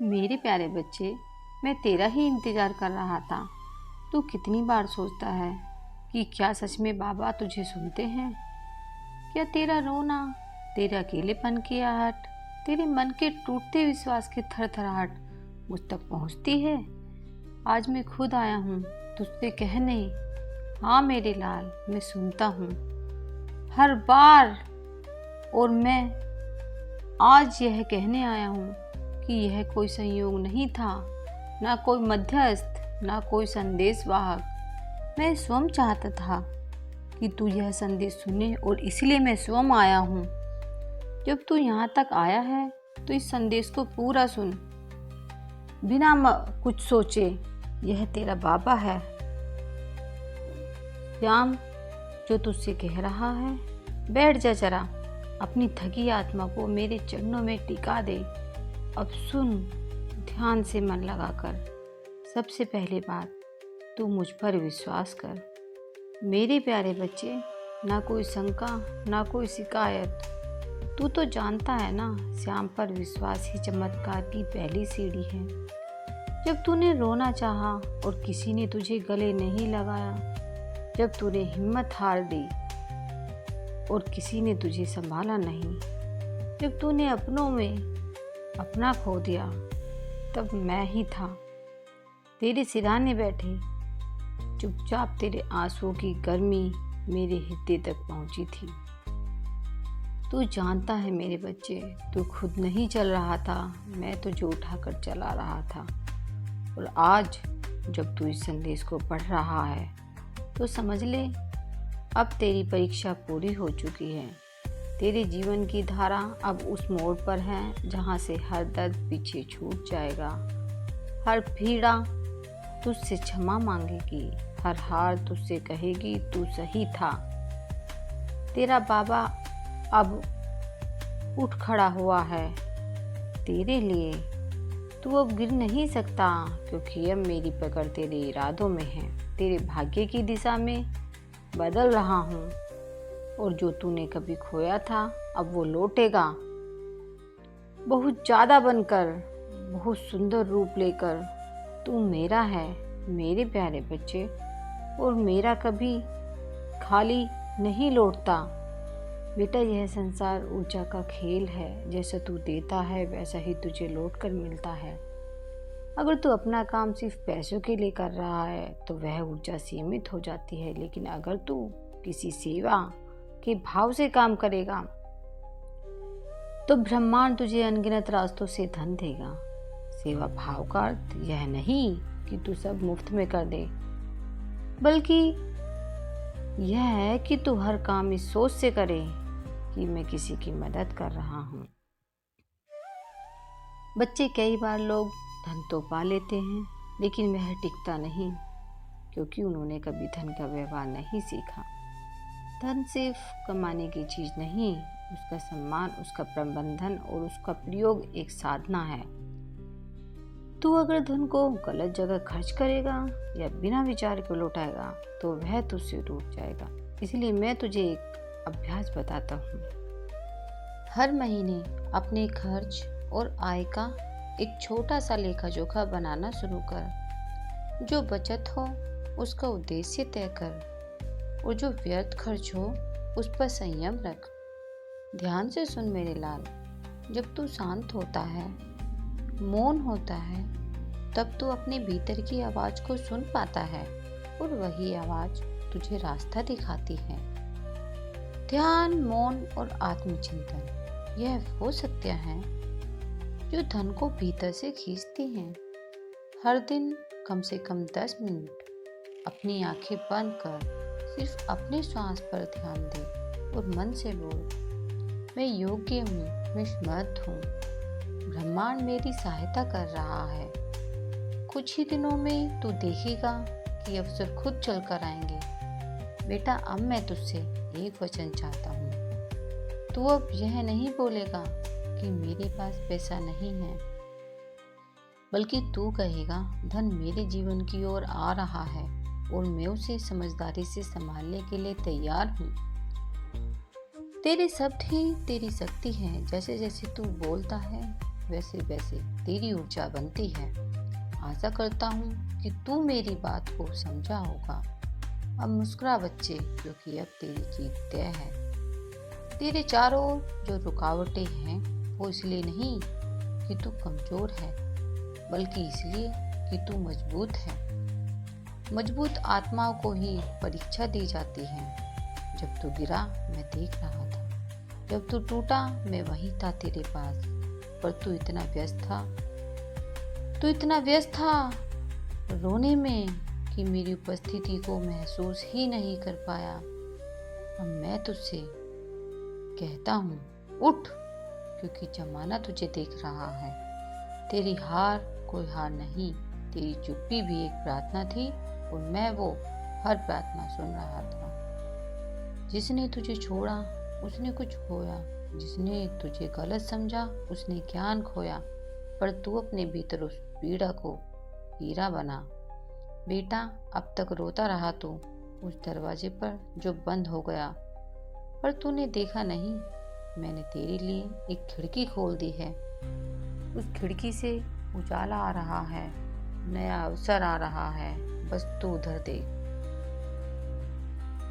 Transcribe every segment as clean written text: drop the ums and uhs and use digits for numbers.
मेरे प्यारे बच्चे, मैं तेरा ही इंतज़ार कर रहा था। तू कितनी बार सोचता है कि क्या सच में बाबा तुझे सुनते हैं? क्या तेरा रोना, तेरे अकेलेपन की आहट, तेरे मन के टूटते विश्वास की थरथराहट मुझ तक पहुंचती है? आज मैं खुद आया हूँ तुझसे कहने, हाँ मेरे लाल, मैं सुनता हूँ हर बार। और मैं आज यह कहने आया हूँ कि यह कोई संयोग नहीं था, ना कोई मध्यस्थ, ना कोई संदेश वाहक। मैं स्वयं चाहता था कि तू यह संदेश सुने और इसलिए मैं स्वयं आया हूँ। जब तू यहाँ तक आया है तो इस संदेश को पूरा सुन, बिना कुछ सोचे। यह तेरा बाबा है श्याम, जो तुझसे कह रहा है। बैठ जा जरा, अपनी थकी आत्मा को मेरे चरणों में टिका दे। अब सुन ध्यान से मन लगाकर। सबसे पहले बात, तू मुझ पर विश्वास कर। मेरे प्यारे बच्चे, ना कोई शंका, ना कोई शिकायत। तू तो जानता है ना, श्याम पर विश्वास ही चमत्कार की पहली सीढ़ी है। जब तूने रोना चाहा और किसी ने तुझे गले नहीं लगाया, जब तूने हिम्मत हार दी और किसी ने तुझे संभाला नहीं, जब तूने अपनों में अपना खो दिया, तब मैं ही था तेरे सिरहाने बैठे। चुपचाप तेरे आंसुओं की गर्मी मेरे हृदय तक पहुंची थी। तू जानता है मेरे बच्चे, तू खुद नहीं चल रहा था, मैं तुझे उठाकर चला रहा था। और आज जब तू इस संदेश को पढ़ रहा है तो समझ ले, अब तेरी परीक्षा पूरी हो चुकी है। तेरे जीवन की धारा अब उस मोड़ पर है जहाँ से हर दर्द पीछे छूट जाएगा, हर पीड़ा तुझसे क्षमा मांगेगी, हर हार तुझसे कहेगी तू सही था। तेरा बाबा अब उठ खड़ा हुआ है तेरे लिए। तू अब गिर नहीं सकता, क्योंकि अब मेरी पकड़ तेरे इरादों में है। तेरे भाग्य की दिशा में बदल रहा हूँ, और जो तूने कभी खोया था अब वो लौटेगा, बहुत ज़्यादा बनकर, बहुत सुंदर रूप लेकर। तू मेरा है मेरे प्यारे बच्चे, और मेरा कभी खाली नहीं लौटता। बेटा, यह संसार ऊर्जा का खेल है। जैसा तू देता है वैसा ही तुझे लौट कर मिलता है। अगर तू अपना काम सिर्फ पैसों के लिए कर रहा है तो वह ऊर्जा सीमित हो जाती है, लेकिन अगर तू किसी सेवा के भाव से काम करेगा तो ब्रह्मांड तुझे अनगिनत रास्तों से धन देगा। सेवा भाव का अर्थ यह नहीं कि तू सब मुफ्त में कर दे, बल्कि यह है कि तू हर काम इस सोच से करे कि मैं किसी की मदद कर रहा हूँ। बच्चे, कई बार लोग धन तो पा लेते हैं, लेकिन वह टिकता नहीं, क्योंकि उन्होंने कभी धन का व्यवहार नहीं सीखा। धन सिर्फ कमाने की चीज़ नहीं, उसका सम्मान, उसका प्रबंधन और उसका प्रयोग एक साधना है। तू अगर धन को गलत जगह खर्च करेगा या बिना विचार के लौटाएगा तो वह तुझसे टूट जाएगा। इसलिए मैं तुझे एक अभ्यास बताता हूँ। हर महीने अपने खर्च और आय का एक छोटा सा लेखा जोखा बनाना शुरू कर। जो बचत हो उसका उद्देश्य तय कर, और जो व्यर्थ खर्च हो उस पर संयम रख। ध्यान से सुन मेरे लाल, जब तू शांत होता है, मौन होता है, तब तू अपने भीतर की आवाज़ को सुन पाता है, और वही आवाज़ तुझे रास्ता दिखाती है। ध्यान, मौन और आत्मचिंतन, यह वो सत्य हैं जो धन को भीतर से खींचती हैं। हर दिन कम से कम 10 मिनट अपनी आंखें बंद कर सिर्फ अपने श्वास पर ध्यान दे और मन से बोल, मैं योग्य हूँ, मैं समर्थ हूँ, ब्रह्मांड मेरी सहायता कर रहा है। कुछ ही दिनों में तू देखेगा कि अवसर खुद चल कर आएंगे। बेटा, अब मैं तुझसे एक वचन चाहता हूँ। तू अब यह नहीं बोलेगा कि मेरे पास पैसा नहीं है, बल्कि तू कहेगा, धन मेरे जीवन की ओर आ रहा है और मैं उसे समझदारी से संभालने के लिए तैयार हूँ। तेरे शब्द ही तेरी शक्ति है। जैसे जैसे तू बोलता है वैसे वैसे तेरी ऊर्जा बनती है। आशा करता हूँ कि तू मेरी बात को समझा होगा। अब मुस्कुरा बच्चे, क्योंकि अब तेरी जीत तय है। तेरे चारों ओर जो रुकावटें हैं वो इसलिए नहीं कि तू कमजोर है, बल्कि इसलिए कि तू मजबूत है। मजबूत आत्माओं को ही परीक्षा दी जाती है। जब तू गिरा मैं देख रहा था, जब तू टूटा मैं वहीं था तेरे पास, पर तू इतना व्यस्त था रोने में कि मेरी उपस्थिति को महसूस ही नहीं कर पाया। अब मैं तुझसे कहता हूँ, उठ, क्योंकि जमाना तुझे देख रहा है। तेरी हार कोई हार नहीं, तेरी चुप्पी भी एक प्रार्थना थी, और मैं वो हर प्रार्थना सुन रहा था। जिसने तुझे छोड़ा उसने कुछ खोया, जिसने तुझे गलत समझा उसने ज्ञान खोया, पर तू अपने भीतर उस पीड़ा को हीरा बना। बेटा, अब तक रोता रहा तू उस दरवाजे पर जो बंद हो गया, पर तूने देखा नहीं, मैंने तेरे लिए एक खिड़की खोल दी है। उस खिड़की से उजाला आ रहा है, नया अवसर आ रहा है, बस तू उधर देख।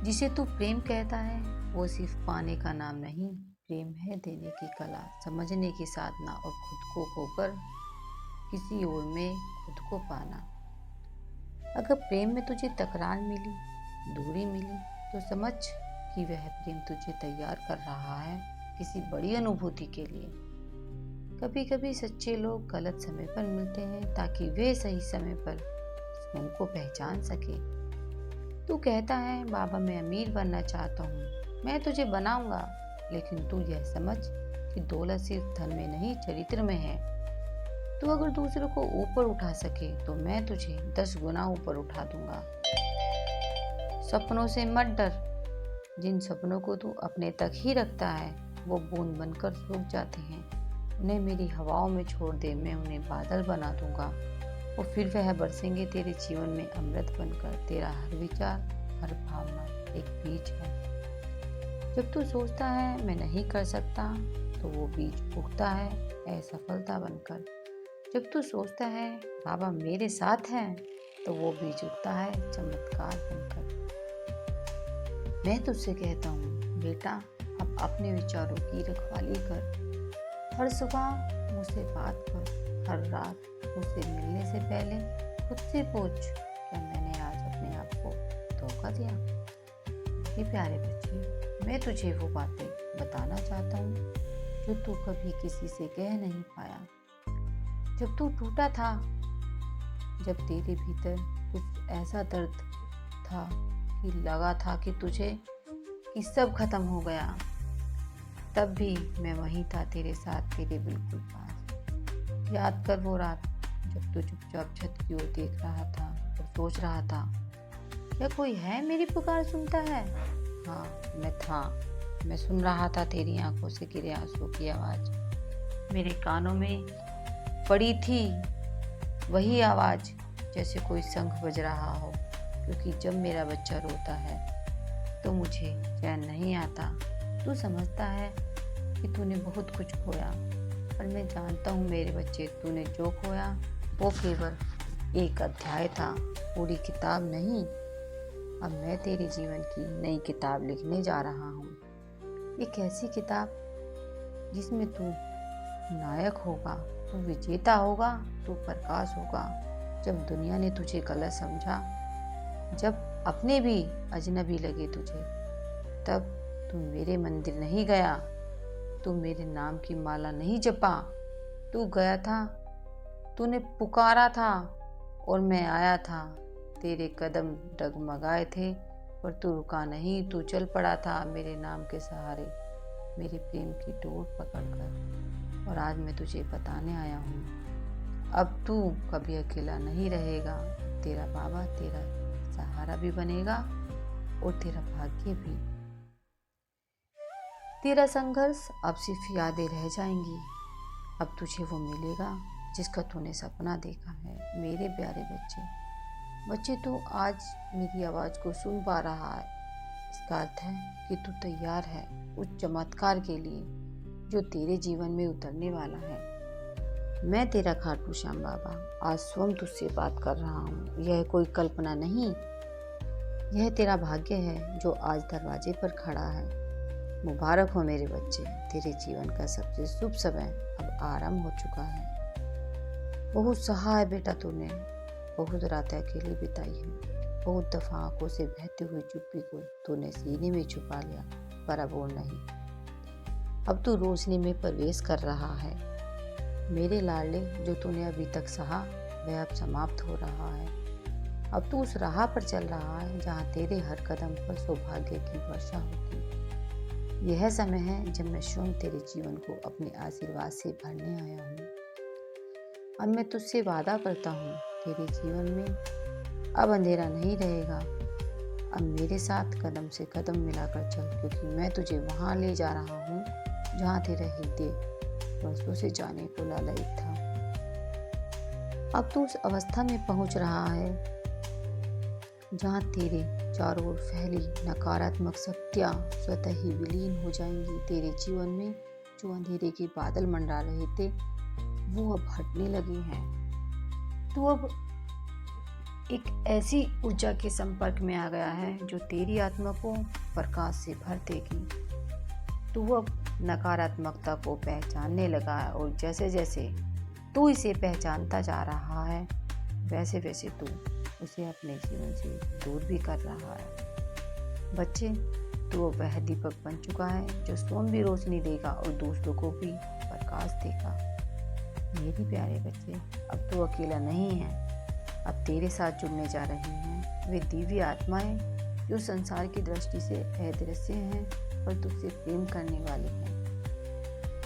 जिसे तू प्रेम कहता है वो सिर्फ पाने का नाम नहीं, प्रेम है देने की कला, समझने की साधना, और खुद को खोकर किसी और में खुद को पाना। अगर प्रेम में तुझे तकरार मिली, दूरी मिली, तो समझ कि वह प्रेम तुझे तैयार कर रहा है किसी बड़ी अनुभूति के लिए। कभी कभी सच्चे लोग गलत समय पर मिलते हैं ताकि वे सही समय पर उनको पहचान सके। तू कहता है, बाबा मैं अमीर बनना चाहता हूँ, मैं तुझे बनाऊंगा, लेकिन तू यह समझ कि दौलत सिर्फ धन में नहीं, चरित्र में है। तू अगर दूसरों को ऊपर उठा सके तो मैं तुझे 10 गुना ऊपर उठा दूंगा। सपनों से मत डर, जिन सपनों को तू अपने तक ही रखता है वो बूंद बनकर सूख जाते हैं। उन्हें मेरी हवाओं में छोड़ दे, मैं उन्हें बादल बना दूंगा, और फिर वह बरसेंगे तेरे जीवन में अमृत बनकर। तेरा हर विचार, हर भावना एक बीज है। जब तू सोचता है मैं नहीं कर सकता, तो वो बीज उगता है असफलता बनकर। जब तू सोचता है बाबा मेरे साथ हैं, तो वो बीज उगता है चमत्कार बनकर। मैं तुझसे कहता हूँ बेटा, अब अपने विचारों की रखवाली कर। हर सुबह मुझसे बात कर, हर रात मुझसे मिलने से पहले खुद से पूछ, क्या मैंने आज अपने आप को धोखा दिया? ये प्यारे बच्चे, मैं तुझे वो बातें बताना चाहता हूँ जो तू कभी किसी से कह नहीं पाया। जब तू टूटा था, जब तेरे भीतर कुछ ऐसा दर्द था कि लगा था कि सब खत्म हो गया, तब भी मैं वहीं था तेरे साथ, तेरे बिल्कुल पास। याद कर वो रात जब तू चुपचाप छत की ओर देख रहा था और सोच रहा था, क्या कोई है मेरी पुकार सुनता है? हाँ, मैं था। मैं सुन रहा था तेरी आंखों से गिरे आंसू की आवाज़। मेरे कानों में पड़ी थी वही आवाज़ जैसे कोई शंख बज रहा हो, क्योंकि जब मेरा बच्चा रोता है तो मुझे चैन नहीं आता। तू समझता है कि तूने बहुत कुछ खोया, पर मैं जानता हूँ मेरे बच्चे, तूने जो खोया वो केवल एक अध्याय था, पूरी किताब नहीं। अब मैं तेरे जीवन की नई किताब लिखने जा रहा हूँ, एक ऐसी किताब जिसमें तू नायक होगा, तू विजेता होगा, तू प्रकाश होगा। जब दुनिया ने तुझे गलत समझा, जब अपने भी अजनबी लगे तुझे, तब तू मेरे मंदिर नहीं गया, तू मेरे नाम की माला नहीं जपा, तू गया था, तूने पुकारा था और मैं आया था। तेरे कदम डगमगाए थे पर तू रुका नहीं, तू चल पड़ा था मेरे नाम के सहारे, मेरे प्रेम की डोर पकड़कर। और आज मैं तुझे बताने आया हूँ, अब तू कभी अकेला नहीं रहेगा। तेरा बाबा तेरा सहारा भी बनेगा और तेरा भाग्य भी। तेरा संघर्ष अब सिर्फ यादें रह जाएंगी। अब तुझे वो मिलेगा जिसका तूने सपना देखा है। मेरे प्यारे बच्चे, तू आज मेरी आवाज़ को सुन पा रहा है, इसका अर्थ है कि तू तैयार है उस चमत्कार के लिए जो तेरे जीवन में उतरने वाला है। मैं तेरा खाटू श्याम बाबा आज स्वयं तुझसे बात कर रहा हूँ। यह कोई कल्पना नहीं, यह तेरा भाग्य है जो आज दरवाजे पर खड़ा है। मुबारक हो मेरे बच्चे, तेरे जीवन का सबसे शुभ समय अब आरंभ हो चुका है। बहुत सहा है बेटा तूने, बहुत रातें अकेली बिताई है, बहुत दफा आंखों से बहती हुई चुप्पी को तूने सीने में छुपा लिया, पर अब वो नहीं। अब तू रोशनी में प्रवेश कर रहा है। मेरे लाडले, जो तूने अभी तक सहा वह अब समाप्त हो रहा है। अब तू उस राह पर चल रहा है जहाँ तेरे हर कदम पर सौभाग्य की वर्षा होगी। यह समय है जब मैं स्वयं तेरे जीवन को अपने आशीर्वाद से भरने आया हूँ। अब मैं तुझसे वादा करता हूँ, तेरे जीवन में अब अंधेरा नहीं रहेगा। अब मेरे साथ कदम से कदम मिलाकर चल, क्योंकि मैं तुझे वहाँ ले जा रहा हूँ जहाँ तेरा हृदय वर्षों से जाने को लालयित था। अब तू उस अवस्था में पहुंच रहा है जहां तेरे चारों ओर फैली नकारात्मक शक्तियां स्वतः ही विलीन हो जाएंगी। तेरे जीवन में जो अंधेरे के बादल मंडरा रहे थे वो अब हटने लगे हैं। तू अब एक ऐसी ऊर्जा के संपर्क में आ गया है जो तेरी आत्मा को प्रकाश से भर देगी। तू अब नकारात्मकता को पहचानने लगा है और जैसे जैसे तू इसे पहचानता जा रहा है वैसे वैसे तू उसे अपने जीवन से दूर भी कर रहा है। बच्चे, तू अब वह दीपक बन चुका है जो स्वयं भी रोशनी देगा और दूसरों को भी प्रकाश देगा। मेरे प्यारे बच्चे, अब तू अकेला नहीं है। अब तेरे साथ जुड़ने जा रही हैं वे दिव्य आत्माएं जो संसार की दृष्टि से अदृश्य हैं पर तुझसे प्रेम करने वाली हैं।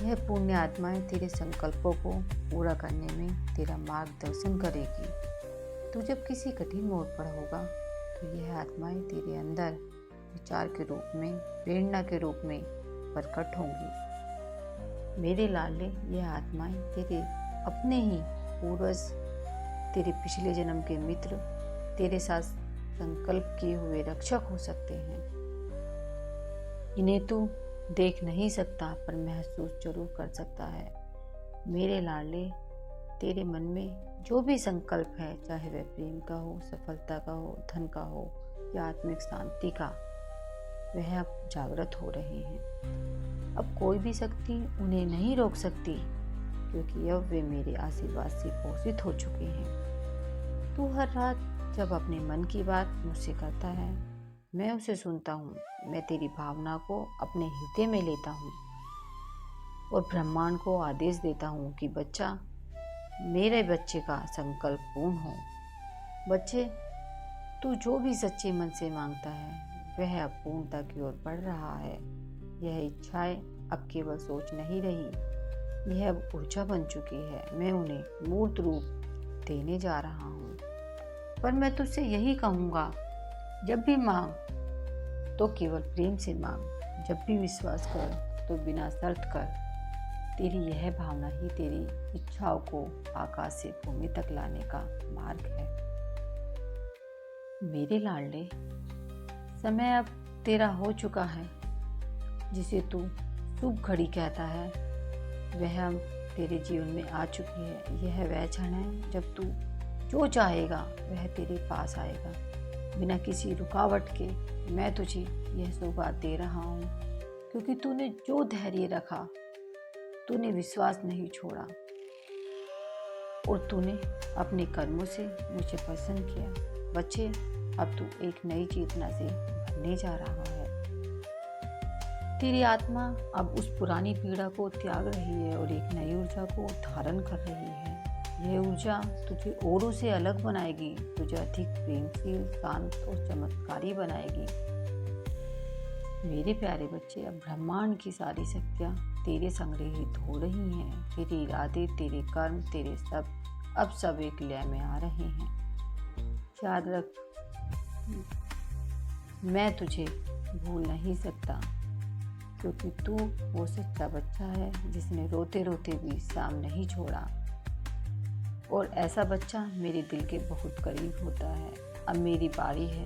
यह पुण्य आत्माएं तेरे संकल्पों को पूरा करने में तेरा मार्गदर्शन करेगी। तू जब किसी कठिन मोड़ पर होगा तो यह आत्माएं तेरे अंदर विचार के रूप में, प्रेरणा के रूप में प्रकट होंगी। मेरे लाडले, यह आत्माएं तेरे अपने ही पूर्वज, तेरे पिछले जन्म के मित्र, तेरे साथ संकल्प किए हुए रक्षक हो सकते हैं। इन्हें तू देख नहीं सकता पर महसूस जरूर कर सकता है। मेरे लाडले, तेरे मन में जो भी संकल्प है, चाहे वह प्रेम का हो, सफलता का हो, धन का हो या आत्मिक शांति का, वह अब जागृत हो रहे हैं। अब कोई भी शक्ति उन्हें नहीं रोक सकती, क्योंकि अब वे मेरे आशीर्वाद से पोषित हो चुके हैं। तू हर रात जब अपने मन की बात मुझसे करता है, मैं उसे सुनता हूँ। मैं तेरी भावना को अपने हृदय में लेता हूँ और ब्रह्मांड को आदेश देता हूँ कि बच्चा, मेरे बच्चे का संकल्प पूर्ण हो। बच्चे, तू जो भी सच्चे मन से मांगता है वह अब पूर्णता की ओर बढ़ रहा है। यह इच्छाएं अब केवल सोच नहीं रही, यह अब ऊर्जा बन चुकी है। मैं उन्हें मूर्त रूप देने जा रहा हूँ। पर मैं तुझसे यही कहूँगा, जब भी मांग तो केवल प्रेम से मांग, जब भी विश्वास कर तो बिना शर्त कर। तेरी यह भावना ही तेरी इच्छाओं को आकाश से भूमि तक लाने का मार्ग है। मेरे लाडले, समय अब तेरा हो चुका है। जिसे तू शुभ घड़ी कहता है वह अब तेरे जीवन में आ चुकी है। यह वह क्षण है जब तू जो चाहेगा वह तेरे पास आएगा बिना किसी रुकावट के। मैं तुझे यह सौगात दे रहा हूँ क्योंकि तूने जो धैर्य रखा, तूने विश्वास नहीं छोड़ा और तूने अपने कर्मों से मुझे प्रसन्न किया। बच्चे, अब तू एक नई चेतना से भरने जा रहा है। तेरी आत्मा अब उस पुरानी पीड़ा को त्याग रही है और एक नई ऊर्जा को धारण कर रही है। यह ऊर्जा तुझे औरों से अलग बनाएगी, तुझे अधिक प्रेमशील, शांत और चमत्कारी बनाएगी। मेरे प्यारे बच्चे, अब ब्रह्मांड की सारी शक्तियाँ तेरे संग्रहित हो रही हैं। तेरे इरादे, तेरे कर्म, तेरे सब अब सब एक लय में आ रहे हैं। याद रख, मैं तुझे भूल नहीं सकता क्योंकि तू वो सच्चा बच्चा है जिसने रोते रोते भी शाम नहीं छोड़ा। और ऐसा बच्चा मेरे दिल के बहुत करीब होता है। अब मेरी बारी है।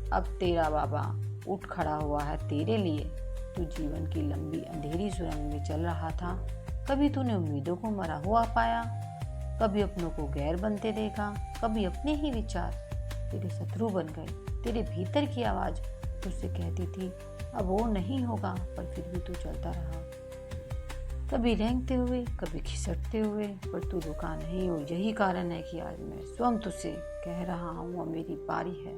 अब तेरा बाबा उठ खड़ा हुआ है तेरे लिए। तू जीवन की लंबी अंधेरी सुरंग में चल रहा था। कभी तूने उम्मीदों को मरा हुआ पाया कभी अपनों को गैर बनते देखा, कभी अपने ही विचार तेरे शत्रु बन गए। तेरे भीतर की आवाज़ तुझसे कहती थी अब वो नहीं होगा, पर फिर भी तू चलता रहा, कभी रेंगते हुए, कभी खिसकते हुए, पर तू रुका नहीं। और यही कारण है कि आज मैं स्वयं तुझसे कह रहा हूँ अब मेरी बारी है।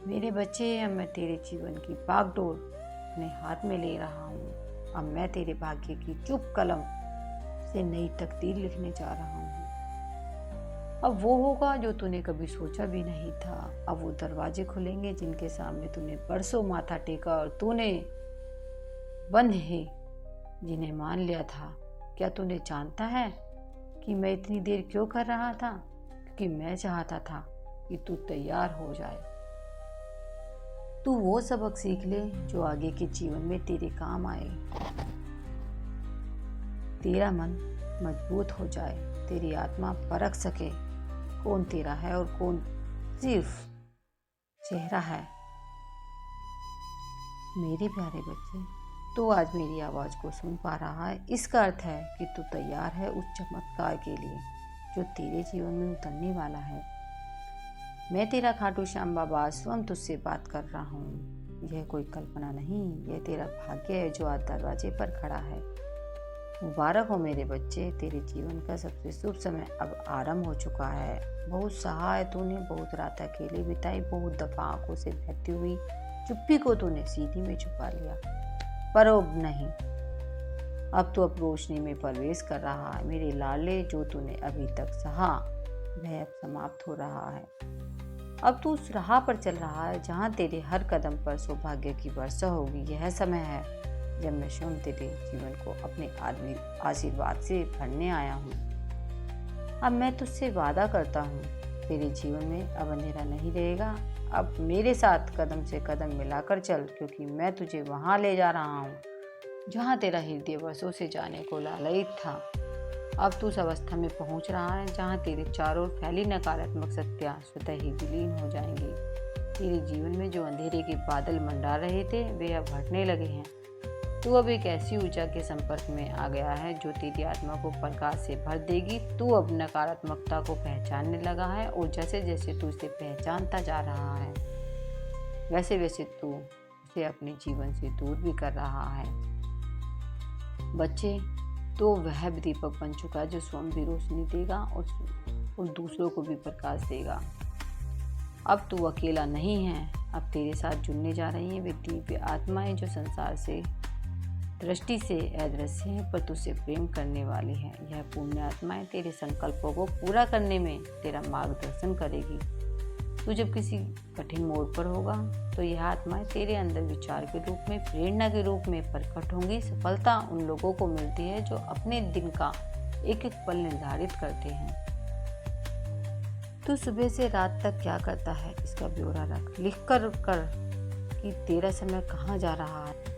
मेरे बच्चे, अब मैं तेरे जीवन की बागडोर अपने हाथ में ले रहा हूँ। अब मैं तेरे भाग्य की चुप कलम से नई तकदीर लिखने जा रहा हूँ। अब वो होगा जो तूने कभी सोचा भी नहीं था। अब वो दरवाजे खुलेंगे जिनके सामने तूने बरसों माथा टेका और तूने बंद है जिन्हें मान लिया था। क्या तूने जानता है कि मैं इतनी देर क्यों कर रहा था? क्योंकि मैं चाहता था कि तू तैयार हो जाए, तू वो सबक सीख ले जो आगे के जीवन में तेरे काम आए, तेरा मन मजबूत हो जाए, तेरी आत्मा परख सके कौन तेरा है और कौन सिर्फ चेहरा है। मेरे प्यारे बच्चे, तू आज मेरी आवाज़ को सुन पा रहा है, इसका अर्थ है कि तू तैयार है उस चमत्कार के लिए जो तेरे जीवन में उतरने वाला है। मैं तेरा खाटू श्याम बाबा स्वयं तुझसे बात कर रहा हूँ। यह कोई कल्पना नहीं, यह तेरा भाग्य है जो आज दरवाजे पर खड़ा है। मुबारक हो मेरे बच्चे, तेरे जीवन का सबसे शुभ समय अब आरंभ हो चुका है। बहुत सहा है तूने, बहुत रात अकेले बिताई, बहुत दफा आंखों से बहती हुई चुप्पी को तूने सीधी में छुपा लिया, पर अब नहीं। अब तो अब रोशनी में प्रवेश कर रहा है। मेरे लाले, जो तूने अभी तक सहा वह अब समाप्त हो रहा है। अब तू उस राह पर चल रहा है जहाँ तेरे हर कदम पर सौभाग्य की वर्षा होगी। यह समय है जब मैं स्वयं तेरे जीवन को अपने आशीर्वाद से भरने आया हूँ। अब मैं तुझसे वादा करता हूँ, तेरे जीवन में अब अंधेरा नहीं रहेगा। अब मेरे साथ कदम से कदम मिलाकर चल, क्योंकि मैं तुझे वहाँ ले जा रहा हूँ जहाँ तेरा हृदय वर्षों से जाने को लालयित था। अब तू उस अवस्था में पहुँच रहा है जहाँ तेरे चारों ओर फैली नकारात्मक शक्तियाँ स्वतः ही विलीन हो जाएंगी। तेरे जीवन में जो अंधेरे के बादल मंडरा रहे थे वे अब हटने लगे हैं। तू अब एक ऐसी ऊर्जा के संपर्क में आ गया है जो तेरी आत्मा को प्रकाश से भर देगी। तू अब नकारात्मकता को पहचानने लगा है और जैसे जैसे तू इसे पहचानता जा रहा है वैसे वैसे तू उसे अपने जीवन से दूर भी कर रहा है। बच्चे, तो वह दीपक बन चुका है जो स्वयं भी रोशनी देगा और दूसरों को भी प्रकाश देगा। अब तू अकेला नहीं है, अब तेरे साथ जुड़ने जा रही हैं वे दिव्य आत्माएं जो संसार से दृष्टि से अदृश्य हैं पर तुझसे प्रेम करने वाली हैं। यह पुण्य आत्माएं तेरे संकल्पों को पूरा करने में तेरा मार्गदर्शन करेगी। तू जब किसी कठिन मोड़ पर होगा तो यह आत्माएं तेरे अंदर विचार के रूप में, प्रेरणा के रूप में प्रकट होंगी। सफलता उन लोगों को मिलती है जो अपने दिन का एक एक पल निर्धारित करते हैं। तू सुबह से रात तक क्या करता है इसका ब्यौरा रख, लिख कर कि तेरा समय कहाँ जा रहा है।